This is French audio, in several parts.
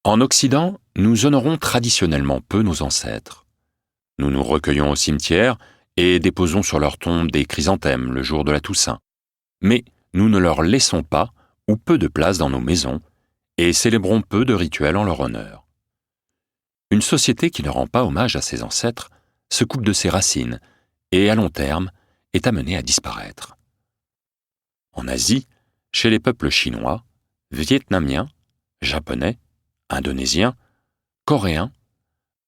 En Occident, nous honorons traditionnellement peu nos ancêtres. Nous nous recueillons au cimetière et déposons sur leur tombe des chrysanthèmes le jour de la Toussaint. Mais nous ne leur laissons pas ou peu de place dans nos maisons et célébrons peu de rituels en leur honneur. Une société qui ne rend pas hommage à ses ancêtres se coupe de ses racines et, à long terme, est amenée à disparaître. En Asie, chez les peuples chinois, vietnamiens, japonais, indonésiens, coréens,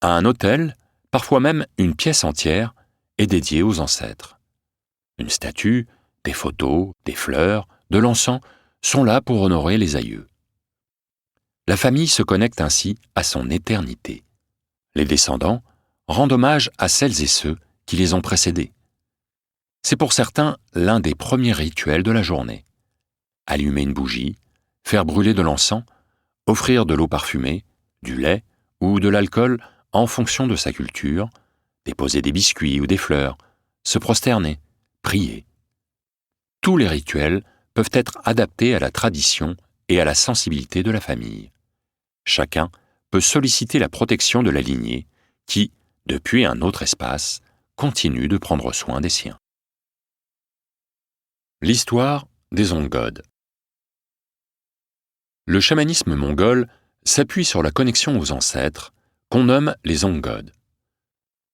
un autel, parfois même une pièce entière, est dédiée aux ancêtres. Une statue, des photos, des fleurs, de l'encens sont là pour honorer les aïeux. La famille se connecte ainsi à son éternité. Les descendants rendent hommage à celles et ceux qui les ont précédés. C'est pour certains l'un des premiers rituels de la journée. Allumer une bougie, faire brûler de l'encens, offrir de l'eau parfumée, du lait ou de l'alcool en fonction de sa culture, déposer des biscuits ou des fleurs, se prosterner, prier. Tous les rituels peuvent être adaptés à la tradition et à la sensibilité de la famille. Chacun peut solliciter la protection de la lignée qui, depuis un autre espace, continue de prendre soin des siens. L'histoire des ongodes. Le chamanisme mongol s'appuie sur la connexion aux ancêtres, qu'on nomme les ongodes.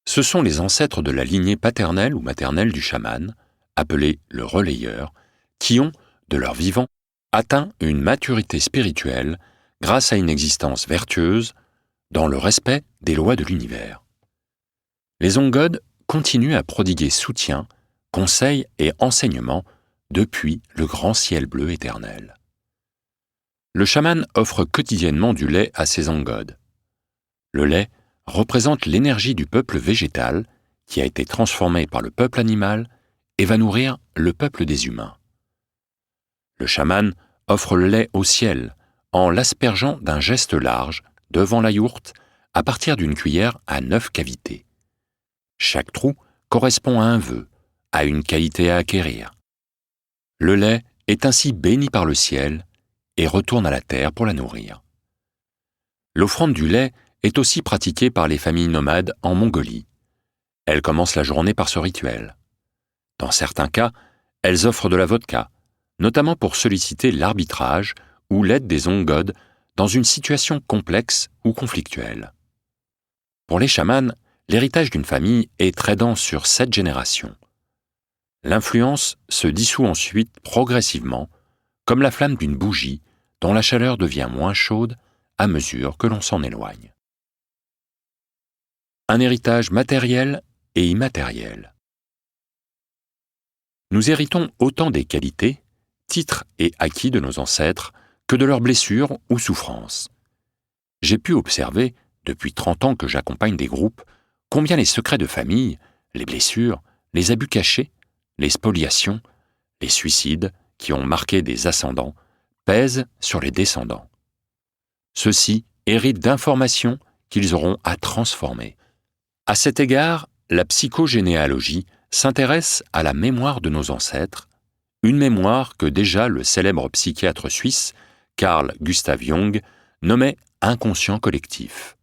Ce sont les ancêtres de la lignée paternelle ou maternelle du chaman, appelé le relayeur, qui ont, de leur vivant, atteint une maturité spirituelle grâce à une existence vertueuse dans le respect des lois de l'univers. Les ongodes continuent à prodiguer soutien, conseils et enseignements depuis le grand ciel bleu éternel. Le chaman offre quotidiennement du lait à ses ongodes. Le lait représente l'énergie du peuple végétal qui a été transformé par le peuple animal et va nourrir le peuple des humains. Le chaman offre le lait au ciel en l'aspergeant d'un geste large devant la yourte à partir d'une cuillère à 9 cavités. Chaque trou correspond à un vœu, à une qualité à acquérir. Le lait est ainsi béni par le ciel et retourne à la terre pour la nourrir. L'offrande du lait est aussi pratiquée par les familles nomades en Mongolie. Elles commencent la journée par ce rituel. Dans certains cas, elles offrent de la vodka, notamment pour solliciter l'arbitrage ou l'aide des ongodes dans une situation complexe ou conflictuelle. Pour les chamans, l'héritage d'une famille est très dense sur 7 générations. L'influence se dissout ensuite progressivement, comme la flamme d'une bougie dont la chaleur devient moins chaude à mesure que l'on s'en éloigne. Un héritage matériel et immatériel. Nous héritons autant des qualités, titres et acquis de nos ancêtres que de leurs blessures ou souffrances. J'ai pu observer, depuis 30 ans que j'accompagne des groupes, combien les secrets de famille, les blessures, les abus cachés, les spoliations, les suicides qui ont marqué des ascendants pèsent sur les descendants. Ceux-ci héritent d'informations qu'ils auront à transformer. À cet égard, la psychogénéalogie s'intéresse à la mémoire de nos ancêtres, une mémoire que déjà le célèbre psychiatre suisse Carl Gustav Jung nommait inconscient collectif.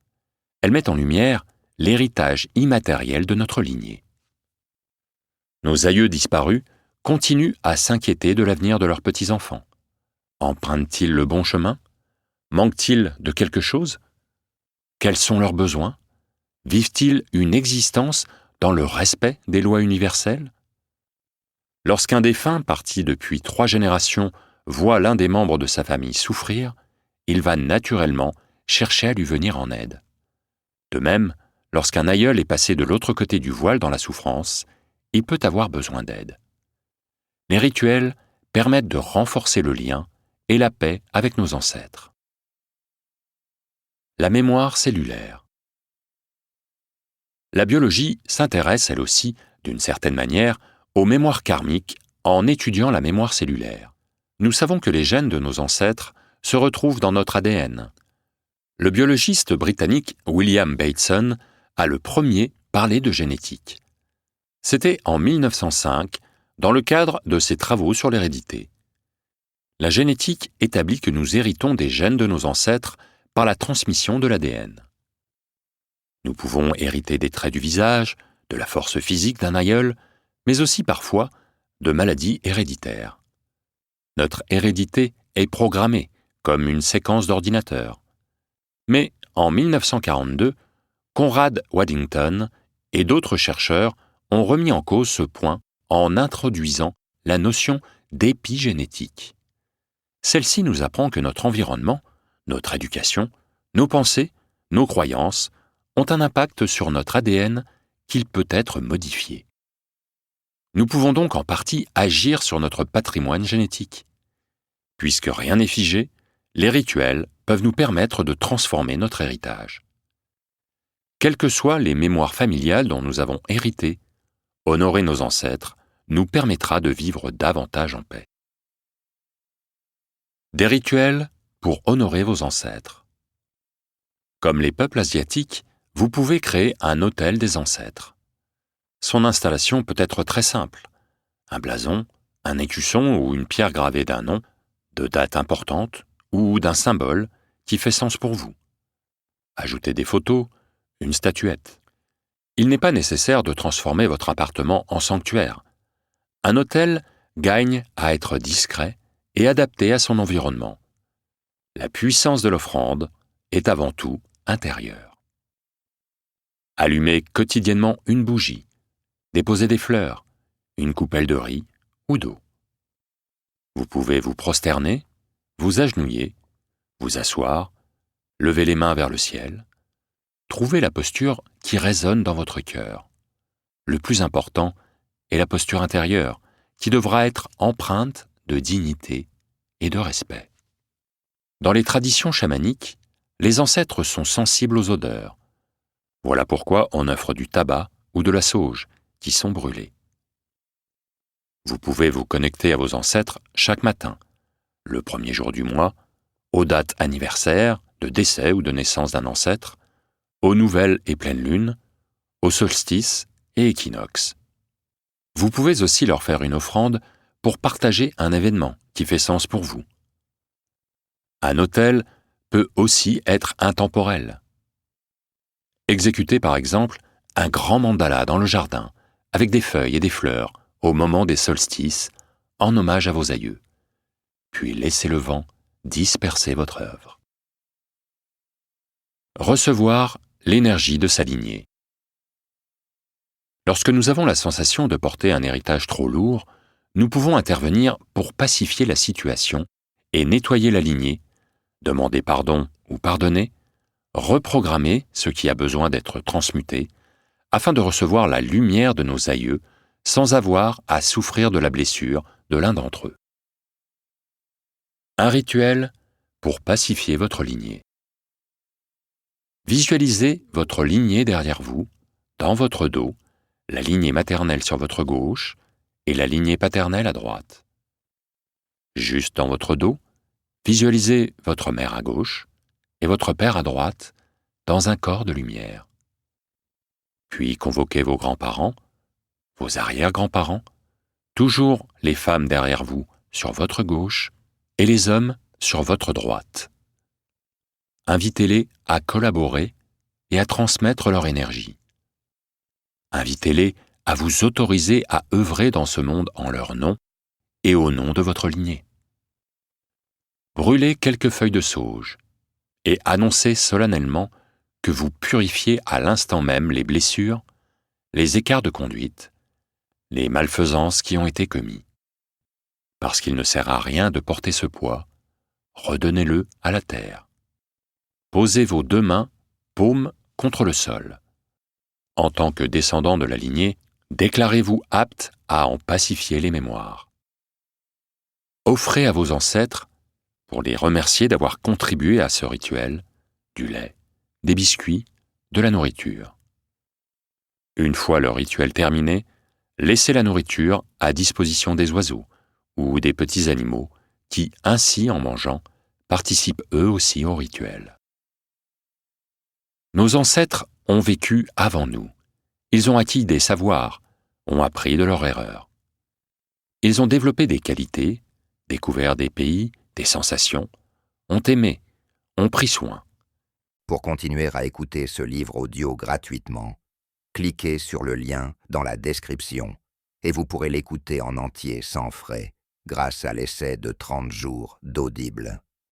Elle met en lumière l'héritage immatériel de notre lignée. Nos aïeux disparus continuent à s'inquiéter de l'avenir de leurs petits-enfants. Empruntent-ils le bon chemin? Manquent-ils de quelque chose? Quels sont leurs besoins? Vivent-ils une existence dans le respect des lois universelles? Lorsqu'un défunt parti depuis 3 générations voit l'un des membres de sa famille souffrir, il va naturellement chercher à lui venir en aide. De même, lorsqu'un aïeul est passé de l'autre côté du voile dans la souffrance, il peut avoir besoin d'aide. Les rituels permettent de renforcer le lien et la paix avec nos ancêtres. La mémoire cellulaire. La biologie s'intéresse, elle aussi, d'une certaine manière, aux mémoires karmiques en étudiant la mémoire cellulaire. Nous savons que les gènes de nos ancêtres se retrouvent dans notre ADN. Le biologiste britannique William Bateson a le premier parlé de génétique. C'était en 1905, dans le cadre de ses travaux sur l'hérédité. La génétique établit que nous héritons des gènes de nos ancêtres par la transmission de l'ADN. Nous pouvons hériter des traits du visage, de la force physique d'un aïeul, mais aussi parfois de maladies héréditaires. Notre hérédité est programmée, comme une séquence d'ordinateur. Mais en 1942, Conrad Waddington et d'autres chercheurs ont remis en cause ce point en introduisant la notion d'épigénétique. Celle-ci nous apprend que notre environnement, notre éducation, nos pensées, nos croyances ont un impact sur notre ADN qu'il peut être modifié. Nous pouvons donc en partie agir sur notre patrimoine génétique. Puisque rien n'est figé, les rituels peuvent nous permettre de transformer notre héritage. Quelles que soient les mémoires familiales dont nous avons hérité, honorer nos ancêtres nous permettra de vivre davantage en paix. Des rituels pour honorer vos ancêtres. Comme les peuples asiatiques, vous pouvez créer un autel des ancêtres. Son installation peut être très simple. Un blason, un écusson ou une pierre gravée d'un nom, de date importante ou d'un symbole qui fait sens pour vous. Ajoutez des photos, une statuette. Il n'est pas nécessaire de transformer votre appartement en sanctuaire. Un autel gagne à être discret et adapté à son environnement. La puissance de l'offrande est avant tout intérieure. Allumez quotidiennement une bougie, déposez des fleurs, une coupelle de riz ou d'eau. Vous pouvez vous prosterner, vous agenouiller, vous asseoir, lever les mains vers le ciel. Trouvez la posture qui résonne dans votre cœur. Le plus important est la posture intérieure, qui devra être empreinte de dignité et de respect. Dans les traditions chamaniques, les ancêtres sont sensibles aux odeurs. Voilà pourquoi on offre du tabac ou de la sauge, qui sont brûlés. Vous pouvez vous connecter à vos ancêtres chaque matin, le premier jour du mois, aux dates anniversaires, de décès ou de naissance d'un ancêtre, aux nouvelles et pleines lunes, aux solstices et équinoxes. Vous pouvez aussi leur faire une offrande pour partager un événement qui fait sens pour vous. Un autel peut aussi être intemporel. Exécutez par exemple un grand mandala dans le jardin, avec des feuilles et des fleurs, au moment des solstices, en hommage à vos aïeux. Puis laissez le vent disperser votre œuvre. Recevoir l'énergie de sa lignée. Lorsque nous avons la sensation de porter un héritage trop lourd, nous pouvons intervenir pour pacifier la situation et nettoyer la lignée, demander pardon ou pardonner, reprogrammer ce qui a besoin d'être transmuté, afin de recevoir la lumière de nos aïeux sans avoir à souffrir de la blessure de l'un d'entre eux. Un rituel pour pacifier votre lignée. Visualisez votre lignée derrière vous, dans votre dos, la lignée maternelle sur votre gauche et la lignée paternelle à droite. Juste dans votre dos, visualisez votre mère à gauche et votre père à droite dans un corps de lumière. Puis convoquez vos grands-parents, vos arrière-grands-parents, toujours les femmes derrière vous sur votre gauche et les hommes sur votre droite. Invitez-les à collaborer et à transmettre leur énergie. Invitez-les à vous autoriser à œuvrer dans ce monde en leur nom et au nom de votre lignée. Brûlez quelques feuilles de sauge et annoncez solennellement que vous purifiez à l'instant même les blessures, les écarts de conduite, les malfaisances qui ont été commis. Parce qu'il ne sert à rien de porter ce poids, redonnez-le à la terre. Posez vos deux mains, paumes contre le sol. En tant que descendant de la lignée, déclarez-vous apte à en pacifier les mémoires. Offrez à vos ancêtres, pour les remercier d'avoir contribué à ce rituel, du lait, des biscuits, de la nourriture. Une fois le rituel terminé, laissez la nourriture à disposition des oiseaux ou des petits animaux qui, ainsi en mangeant, participent eux aussi au rituel. Nos ancêtres ont vécu avant nous. Ils ont acquis des savoirs, ont appris de leurs erreurs. Ils ont développé des qualités, découvert des pays, des sensations, ont aimé, ont pris soin. Pour continuer à écouter ce livre audio gratuitement, cliquez sur le lien dans la description et vous pourrez l'écouter en entier sans frais grâce à l'essai de 30 jours d'Audible.